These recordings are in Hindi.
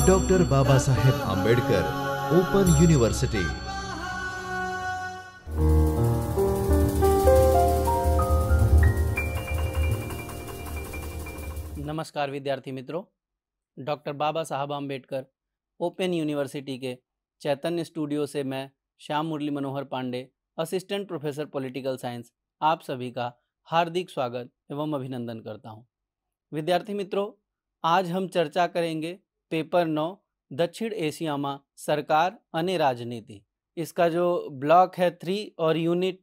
Doctor Baba Saheb Ambedkar open university. नमस्कार विद्यार्थी मित्रों, डॉक्टर बाबा साहब आंबेडकर ओपन यूनिवर्सिटी के चैतन्य स्टूडियो से मैं Shyam Murli Manohar Pandey, assistant professor political science, आप सभी का हार्दिक स्वागत एवं अभिनंदन करता हूं। विद्यार्थी मित्रों, आज हम चर्चा करेंगे पेपर 9 दक्षिण एशिया में सरकार अने राजनीति। इसका जो ब्लॉक है 3 और यूनिट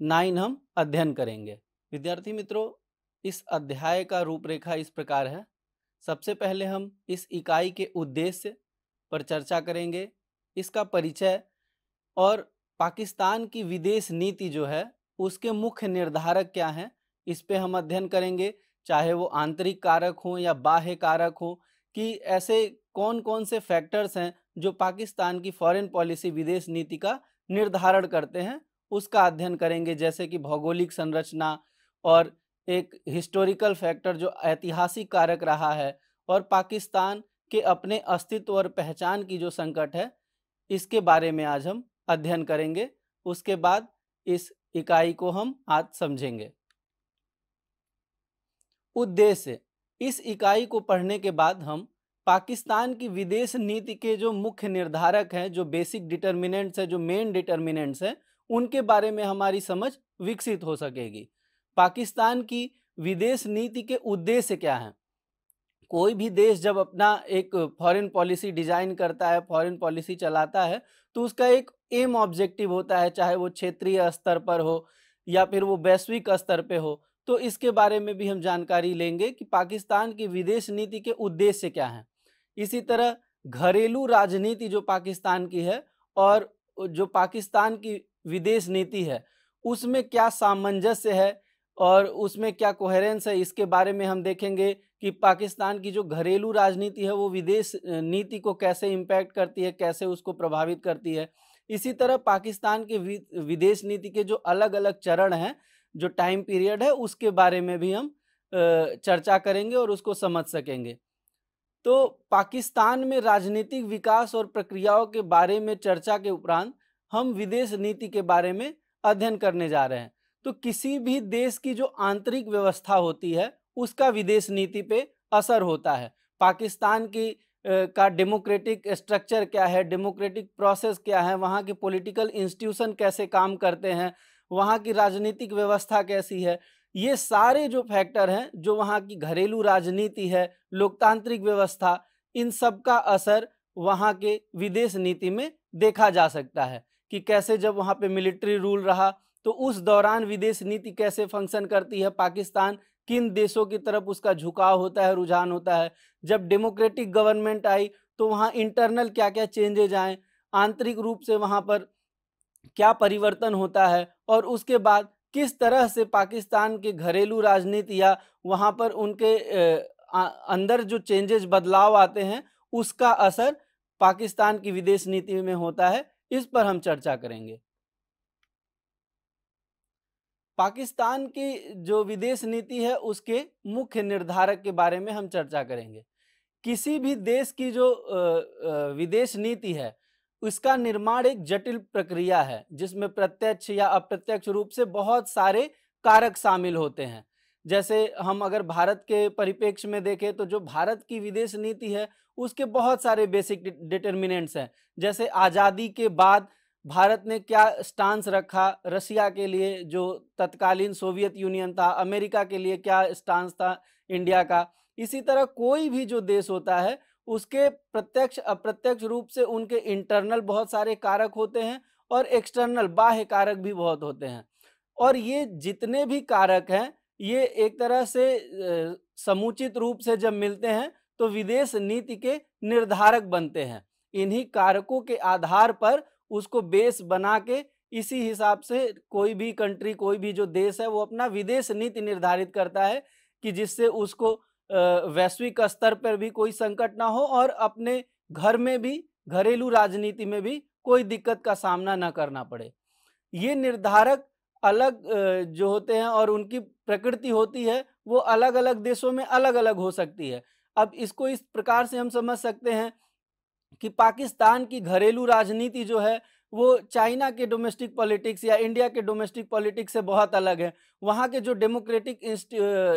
9 हम अध्ययन करेंगे। विद्यार्थी मित्रों, इस अध्याय का रूपरेखा इस प्रकार है। सबसे पहले हम इस इकाई के उद्देश्य पर चर्चा करेंगे, इसका परिचय और पाकिस्तान की विदेश नीति जो है उसके मुख्य निर्धारक क्या हैं, इस पे हम अध्ययन करेंगे। चाहे वो आंतरिक कारक हो या बाह्य कारक हो, कि ऐसे कौन कौन से फैक्टर्स हैं जो पाकिस्तान की फॉरेन पॉलिसी विदेश नीति का निर्धारण करते हैं, उसका अध्ययन करेंगे। जैसे कि भौगोलिक संरचना और एक हिस्टोरिकल फैक्टर जो ऐतिहासिक कारक रहा है, और पाकिस्तान के अपने अस्तित्व और पहचान की जो संकट है, इसके बारे में आज हम अध्ययन करेंगे। उसके बाद इस इकाई को हम आज समझेंगे। उद्देश्य: इस इकाई को पढ़ने के बाद हम पाकिस्तान की विदेश नीति के जो मुख्य निर्धारक हैं, जो बेसिक डिटर्मिनेंट्स हैं, जो मेन डिटर्मिनेंट्स हैं, उनके बारे में हमारी समझ विकसित हो सकेगी। पाकिस्तान की विदेश नीति के उद्देश्य क्या हैं? कोई भी देश जब अपना एक फॉरेन पॉलिसी डिजाइन करता है, फॉरेन पॉलिसी चलाता है, तो उसका एक एम ऑब्जेक्टिव होता है, चाहे वो क्षेत्रीय स्तर पर हो या फिर वो वैश्विक स्तर पे हो। तो इसके बारे में भी हम जानकारी लेंगे कि पाकिस्तान की विदेश नीति के उद्देश्य क्या हैं। इसी तरह घरेलू राजनीति जो पाकिस्तान की है और जो पाकिस्तान की विदेश नीति है, उसमें क्या सामंजस्य है और उसमें क्या कोहेरेंस है, इसके बारे में हम देखेंगे कि पाकिस्तान की जो घरेलू राजनीति है वो विदेश नीति को कैसे इम्पैक्ट करती है, कैसे उसको प्रभावित करती है। इसी तरह पाकिस्तान के विदेश नीति के जो अलग अलग चरण हैं, जो टाइम पीरियड है, उसके बारे में भी हम चर्चा करेंगे और उसको समझ सकेंगे। तो पाकिस्तान में राजनीतिक विकास और प्रक्रियाओं के बारे में चर्चा के उपरांत हम विदेश नीति के बारे में अध्ययन करने जा रहे हैं। तो किसी भी देश की जो आंतरिक व्यवस्था होती है, उसका विदेश नीति पे असर होता है। पाकिस्तान की का डेमोक्रेटिक स्ट्रक्चर क्या है, डेमोक्रेटिक प्रोसेस क्या है, वहाँ के पॉलिटिकल इंस्टीट्यूशन कैसे काम करते हैं, वहाँ की राजनीतिक व्यवस्था कैसी है, ये सारे जो फैक्टर हैं, जो वहाँ की घरेलू राजनीति है, लोकतांत्रिक व्यवस्था, इन सब का असर वहाँ के विदेश नीति में देखा जा सकता है। कि कैसे जब वहाँ पे मिलिट्री रूल रहा तो उस दौरान विदेश नीति कैसे फंक्शन करती है, पाकिस्तान किन देशों की तरफ उसका झुकाव होता है, रुझान होता है। जब डेमोक्रेटिक गवर्नमेंट आई तो वहाँ इंटरनल क्या क्या चेंजेज आए, आंतरिक रूप से वहाँ पर क्या परिवर्तन होता है, और उसके बाद किस तरह से पाकिस्तान के घरेलू राजनीति या वहाँ पर उनके अंदर जो चेंजेस, बदलाव आते हैं, उसका असर पाकिस्तान की विदेश नीति में होता है। इस पर हम चर्चा करेंगे। पाकिस्तान की जो विदेश नीति है उसके मुख्य निर्धारक के बारे में हम चर्चा करेंगे। किसी भी देश की जो विदेश नीति है, उसका निर्माण एक जटिल प्रक्रिया है, जिसमें प्रत्यक्ष या अप्रत्यक्ष रूप से बहुत सारे कारक शामिल होते हैं। जैसे हम अगर भारत के परिप्रेक्ष्य में देखें तो जो भारत की विदेश नीति है उसके बहुत सारे बेसिक डिटर्मिनेंट्स हैं। जैसे आज़ादी के बाद भारत ने क्या स्टांस रखा रशिया के लिए, जो तत्कालीन सोवियत यूनियन था, अमेरिका के लिए क्या स्टांस था इंडिया का। इसी तरह कोई भी जो देश होता है उसके प्रत्यक्ष अप्रत्यक्ष रूप से उनके इंटरनल बहुत सारे कारक होते हैं और एक्सटर्नल बाह्य कारक भी बहुत होते हैं। और ये जितने भी कारक हैं, ये एक तरह से समुचित रूप से जब मिलते हैं तो विदेश नीति के निर्धारक बनते हैं। इन्हीं कारकों के आधार पर उसको बेस बना के इसी हिसाब से कोई भी कंट्री, कोई भी जो देश है, वो अपना विदेश नीति निर्धारित करता है कि जिससे उसको वैश्विक स्तर पर भी कोई संकट ना हो और अपने घर में भी, घरेलू राजनीति में भी कोई दिक्कत का सामना ना करना पड़े। ये निर्धारक अलग जो होते हैं और उनकी प्रकृति होती है वो अलग अलग देशों में अलग अलग हो सकती है। अब इसको इस प्रकार से हम समझ सकते हैं कि पाकिस्तान की घरेलू राजनीति जो है वो चाइना के डोमेस्टिक पॉलिटिक्स या इंडिया के डोमेस्टिक पॉलिटिक्स से बहुत अलग है। वहाँ के जो डेमोक्रेटिक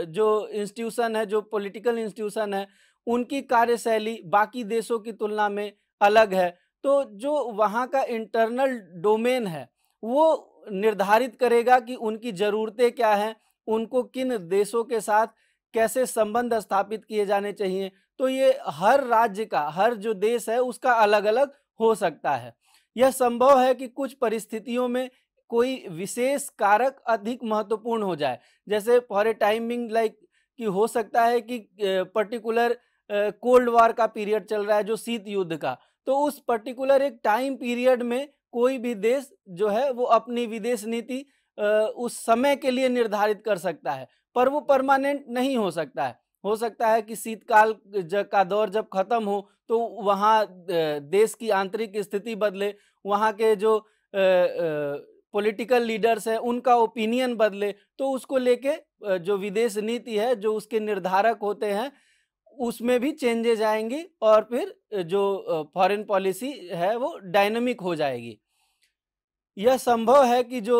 जो इंस्टीट्यूशन है, जो पॉलिटिकल इंस्टीट्यूशन है, उनकी कार्यशैली बाकी देशों की तुलना में अलग है। तो जो वहाँ का इंटरनल डोमेन है वो निर्धारित करेगा कि उनकी ज़रूरतें क्या हैं, उनको किन देशों के साथ कैसे संबंध स्थापित किए जाने चाहिए। तो ये हर राज्य का, हर जो देश है उसका अलग-अलग हो सकता है। यह संभव है कि कुछ परिस्थितियों में कोई विशेष कारक अधिक महत्वपूर्ण हो जाए। जैसे फॉर ए टाइमिंग लाइक कि हो सकता है कि पर्टिकुलर कोल्ड वॉर का पीरियड चल रहा है, जो शीत युद्ध का। तो उस पर्टिकुलर एक टाइम पीरियड में कोई भी देश जो है वो अपनी विदेश नीति उस समय के लिए निर्धारित कर सकता है, पर वो परमानेंट नहीं हो सकता है। हो सकता है कि शीतकाल का दौर जब खत्म हो तो वहाँ देश की आंतरिक स्थिति बदले, वहाँ के जो पॉलिटिकल लीडर्स हैं उनका ओपिनियन बदले, तो उसको लेके जो विदेश नीति है, जो उसके निर्धारक होते हैं, उसमें भी चेंजेज आएंगी और फिर जो फॉरेन पॉलिसी है वो डायनामिक हो जाएगी। यह संभव है कि जो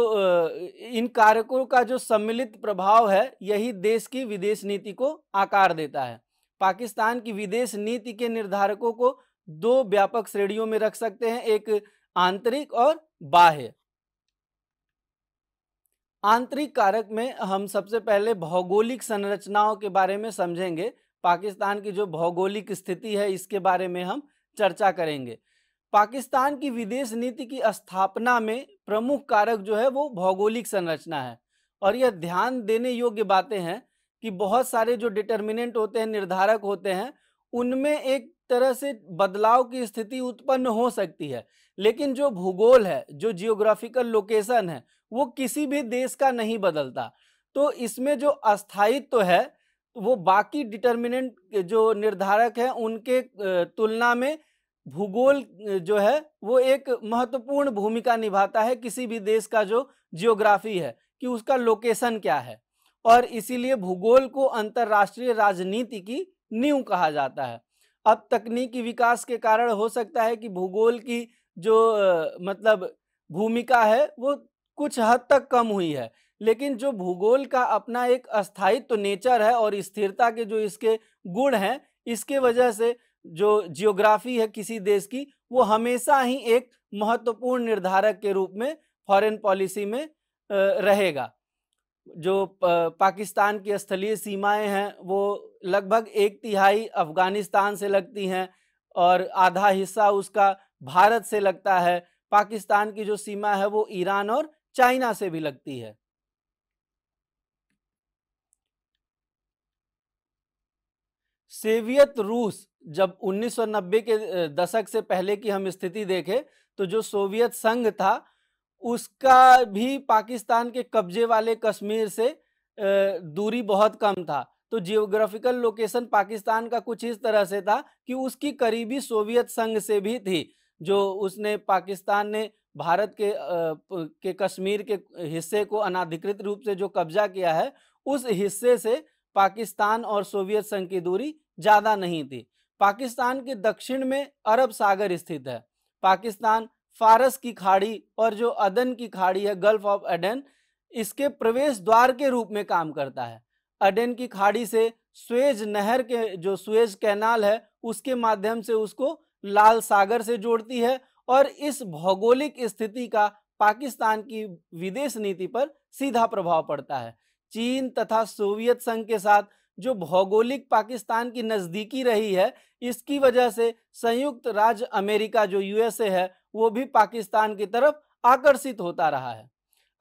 इन कारकों का जो सम्मिलित प्रभाव है यही देश की विदेश नीति को आकार देता है। पाकिस्तान की विदेश नीति के निर्धारकों को दो व्यापक श्रेणियों में रख सकते हैं, एक आंतरिक और बाह्य। आंतरिक कारक में हम सबसे पहले भौगोलिक संरचनाओं के बारे में समझेंगे। पाकिस्तान की जो भौगोलिक स्थिति है इसके बारे में हम चर्चा करेंगे। पाकिस्तान की विदेश नीति की स्थापना में प्रमुख कारक जो है वो भौगोलिक संरचना है, और यह ध्यान देने योग्य बातें हैं कि बहुत सारे जो डिटर्मिनेंट होते हैं, निर्धारक होते हैं, उनमें एक तरह से बदलाव की स्थिति उत्पन्न हो सकती है, लेकिन जो भूगोल है, जो जियोग्राफिकल लोकेशन है, वो किसी भी देश का नहीं बदलता। तो इसमें जो अस्थायित्व है वो बाकी डिटर्मिनेंट जो निर्धारक हैं उनके तुलना में भूगोल जो है वो एक महत्वपूर्ण भूमिका निभाता है किसी भी देश का जो जियोग्राफी है कि उसका लोकेशन क्या है, और इसीलिए भूगोल को अंतर्राष्ट्रीय राजनीति की नींव कहा जाता है। अब तकनीकी विकास के कारण हो सकता है कि भूगोल की जो मतलब भूमिका है वो कुछ हद तक कम हुई है, लेकिन जो भूगोल का अपना एक अस्थायित्व नेचर है और स्थिरता के जो इसके गुण हैं, इसके वजह से जो जियोग्राफी है किसी देश की वो हमेशा ही एक महत्वपूर्ण निर्धारक के रूप में फॉरेन पॉलिसी में रहेगा। जो पाकिस्तान की स्थलीय सीमाएं हैं वो लगभग 1/3 अफगानिस्तान से लगती हैं और आधा हिस्सा उसका भारत से लगता है। पाकिस्तान की जो सीमा है वो ईरान और चाइना से भी लगती है। सोवियत रूस, जब 1990 के दशक से पहले की हम स्थिति देखें तो जो सोवियत संघ था उसका भी पाकिस्तान के कब्जे वाले कश्मीर से दूरी बहुत कम था। तो जियोग्राफिकल लोकेशन पाकिस्तान का कुछ इस तरह से था कि उसकी करीबी सोवियत संघ से भी थी। जो उसने पाकिस्तान ने भारत के कश्मीर के हिस्से को अनाधिकृत रूप से जो कब्जा किया है, उस हिस्से से पाकिस्तान और सोवियत संघ की दूरी ज़्यादा नहीं थी। पाकिस्तान के दक्षिण में अरब सागर स्थित है। पाकिस्तान फारस की खाड़ी और जो अदन की खाड़ी है, गल्फ ऑफ अडन, इसके प्रवेश द्वार के रूप में काम करता है। अडन की खाड़ी से सुएज नहर के जो सुएज कैनाल है उसके माध्यम से उसको लाल सागर से जोड़ती है, और इस भौगोलिक स्थिति का पाकिस्तान की विदेश नीति पर सीधा प्रभाव पड़ता है। चीन तथा सोवियत संघ के साथ जो भौगोलिक पाकिस्तान की नज़दीकी रही है, इसकी वजह से संयुक्त राज्य अमेरिका जो यूएसए है वो भी पाकिस्तान की तरफ आकर्षित होता रहा है।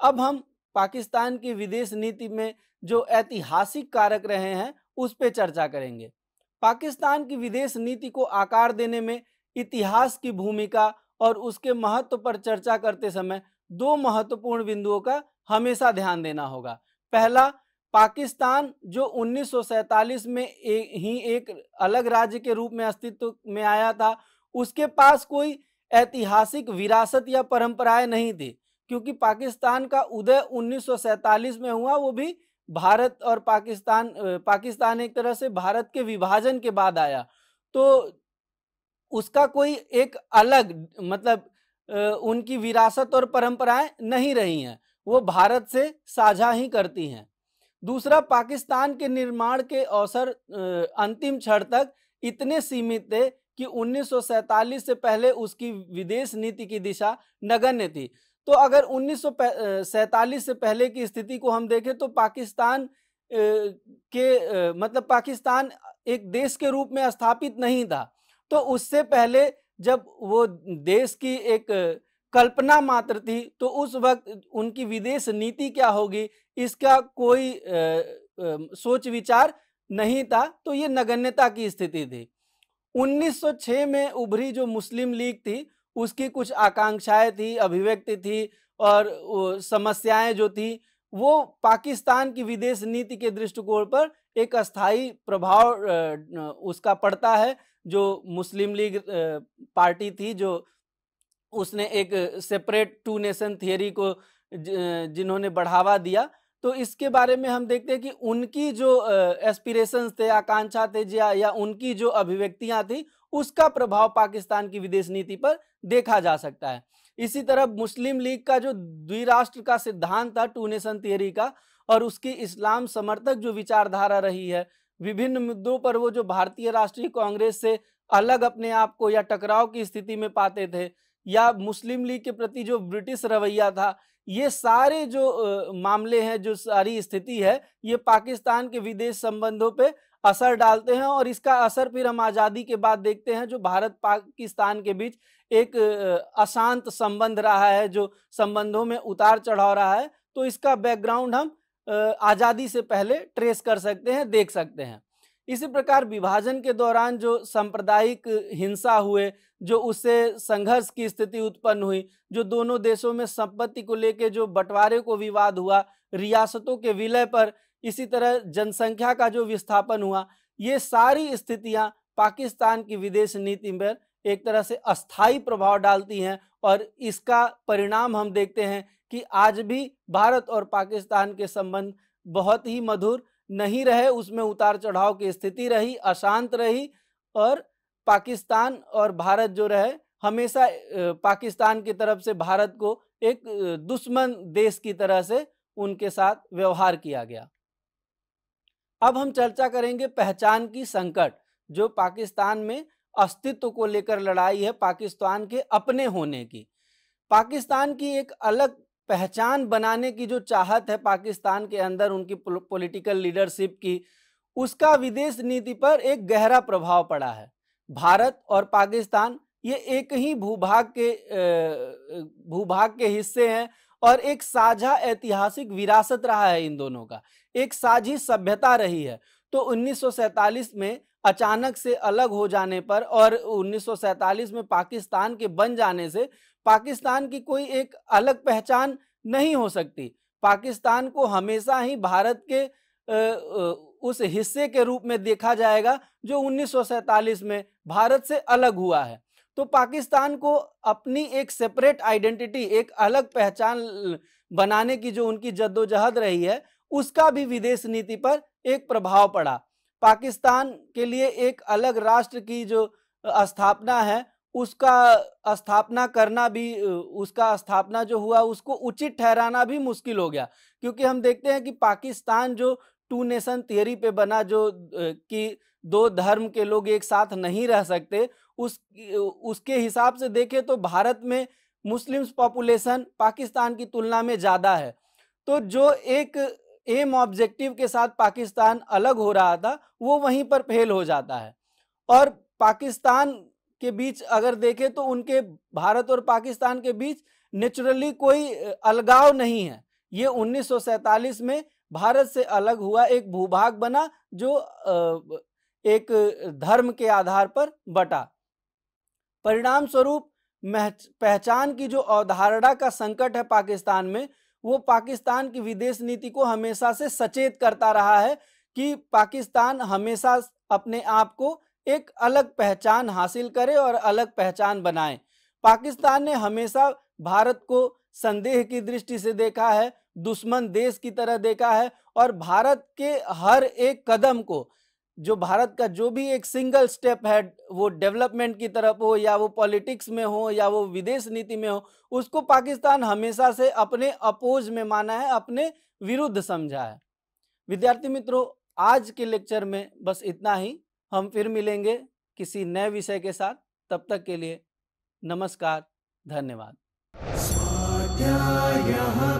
अब हम पाकिस्तान की विदेश नीति में जो ऐतिहासिक कारक रहे हैं उस पर चर्चा करेंगे। पाकिस्तान की विदेश नीति को आकार देने में इतिहास की भूमिका और उसके महत्व पर चर्चा करते समय दो महत्वपूर्ण बिंदुओं का हमेशा ध्यान देना होगा। पहला, पाकिस्तान जो 1947 में ही एक अलग राज्य के रूप में अस्तित्व में आया था, उसके पास कोई ऐतिहासिक विरासत या परंपराएं नहीं थी, क्योंकि पाकिस्तान का उदय 1947 में हुआ, वो भी भारत और पाकिस्तान एक तरह से भारत के विभाजन के बाद आया, तो उसका कोई एक अलग मतलब उनकी विरासत और परंपराएं नहीं रही हैं, वो भारत से साझा ही करती हैं। दूसरा, पाकिस्तान के निर्माण के अवसर अंतिम क्षण तक इतने सीमित थे कि 1947 से पहले उसकी विदेश नीति की दिशा नगण्य थी। तो अगर 1947 से पहले की स्थिति को हम देखें तो पाकिस्तान मतलब पाकिस्तान एक देश के रूप में स्थापित नहीं था। तो उससे पहले जब वो देश की एक कल्पना मात्र थी, तो उस वक्त उनकी विदेश नीति क्या होगी इसका कोई सोच विचार नहीं था, तो ये नगण्यता की स्थिति थी। 1906 में उभरी जो मुस्लिम लीग थी, उसकी कुछ आकांक्षाएं थी, अभिव्यक्ति थी और समस्याएं जो थी, वो पाकिस्तान की विदेश नीति के दृष्टिकोण पर एक अस्थायी प्रभाव उसका पड़ता है। जो मुस्लिम लीग पार्टी थी, जो उसने एक सेपरेट टू नेशन थियरी को जिन्होंने बढ़ावा दिया, तो इसके बारे में हम देखते हैं कि उनकी जो एस्पिरेशंस थे, आकांक्षा थे, या उनकी जो अभिव्यक्तियां थी, उसका प्रभाव पाकिस्तान की विदेश नीति पर देखा जा सकता है। इसी तरह मुस्लिम लीग का जो द्विराष्ट्र का सिद्धांत था, टू नेशन थियरी का, और उसकी इस्लाम समर्थक जो विचारधारा रही है, विभिन्न मुद्दों पर वो जो भारतीय राष्ट्रीय कांग्रेस से अलग अपने आप को या टकराव की स्थिति में पाते थे, या मुस्लिम लीग के प्रति जो ब्रिटिश रवैया था, ये सारे जो मामले हैं, जो सारी स्थिति है, ये पाकिस्तान के विदेश संबंधों पे असर डालते हैं। और इसका असर फिर हम आज़ादी के बाद देखते हैं, जो भारत पाकिस्तान के बीच एक अशांत संबंध रहा है, जो संबंधों में उतार चढ़ाव रहा है। तो इसका बैकग्राउंड हम आज़ादी से पहले ट्रेस कर सकते हैं, देख सकते हैं। इसी प्रकार विभाजन के दौरान जो सांप्रदायिक हिंसा हुए, जो उससे संघर्ष की स्थिति उत्पन्न हुई, जो दोनों देशों में संपत्ति को लेकर जो बंटवारे को विवाद हुआ, रियासतों के विलय पर, इसी तरह जनसंख्या का जो विस्थापन हुआ, ये सारी स्थितियां पाकिस्तान की विदेश नीति पर एक तरह से अस्थायी प्रभाव डालती हैं। और इसका परिणाम हम देखते हैं कि आज भी भारत और पाकिस्तान के संबंध बहुत ही मधुर नहीं रहे, उसमें उतार चढ़ाव की स्थिति रही, अशांत रही, और पाकिस्तान और भारत जो रहे, हमेशा पाकिस्तान की तरफ से भारत को एक दुश्मन देश की तरह से उनके साथ व्यवहार किया गया। अब हम चर्चा करेंगे पहचान की संकट, जो पाकिस्तान में अस्तित्व को लेकर लड़ाई है, पाकिस्तान के अपने होने की। पाकिस्तान की एक अलग पहचान बनाने की जो चाहत है पाकिस्तान के अंदर, उनकी पॉलिटिकल लीडरशिप की, उसका विदेश नीति पर एक गहरा प्रभाव पड़ा है। भारत और पाकिस्तान ये एक ही भूभाग के हिस्से हैं, और एक साझा ऐतिहासिक विरासत रहा है इन दोनों का, एक साझी सभ्यता रही है। तो 1947 में अचानक से अलग हो जाने पर और 1947 में पाकिस्तान के बन जाने से पाकिस्तान की कोई एक अलग पहचान नहीं हो सकती। पाकिस्तान को हमेशा ही भारत के उस हिस्से के रूप में देखा जाएगा जो 1947 में भारत से अलग हुआ है। तो पाकिस्तान को अपनी एक सेपरेट आइडेंटिटी, एक अलग पहचान बनाने की जो उनकी जद्दोजहद रही है, उसका भी विदेश नीति पर एक प्रभाव पड़ा। पाकिस्तान के लिए एक अलग राष्ट्र की जो स्थापना है, उसका स्थापना करना भी, उसका स्थापना जो हुआ उसको उचित ठहराना भी मुश्किल हो गया, क्योंकि हम देखते हैं कि पाकिस्तान जो टू नेशन थियरी पे बना, जो कि दो धर्म के लोग एक साथ नहीं रह सकते, उसके हिसाब से देखें तो भारत में मुस्लिम्स पॉपुलेशन पाकिस्तान की तुलना में ज़्यादा है। तो जो एक एम ऑब्जेक्टिव के साथ पाकिस्तान अलग हो रहा था, वो वहीं पर फेल हो जाता है। और पाकिस्तान के बीच अगर देखें तो उनके, भारत और पाकिस्तान के बीच नेचुरली कोई अलगाव नहीं है। ये 1947 में भारत से अलग हुआ एक भूभाग बना, जो एक धर्म के आधार पर बटा। परिणाम स्वरूप पहचान की जो अवधारणा का संकट है पाकिस्तान में, वो पाकिस्तान की विदेश नीति को हमेशा से सचेत करता रहा है कि पाकिस्तान हमेशा अपने आप को एक अलग पहचान हासिल करे और अलग पहचान बनाए। पाकिस्तान ने हमेशा भारत को संदेह की दृष्टि से देखा है, दुश्मन देश की तरह देखा है, और भारत के हर एक कदम को, जो भारत का जो भी एक सिंगल स्टेप है, वो डेवलपमेंट की तरफ हो या वो पॉलिटिक्स में हो या वो विदेश नीति में हो, उसको पाकिस्तान हमेशा से अपने अपोज में माना है, अपने विरुद्ध समझा है। विद्यार्थी मित्रों, आज के लेक्चर में बस इतना ही। हम फिर मिलेंगे किसी नए विषय के साथ। तब तक के लिए नमस्कार, धन्यवाद। स्वाध्यायः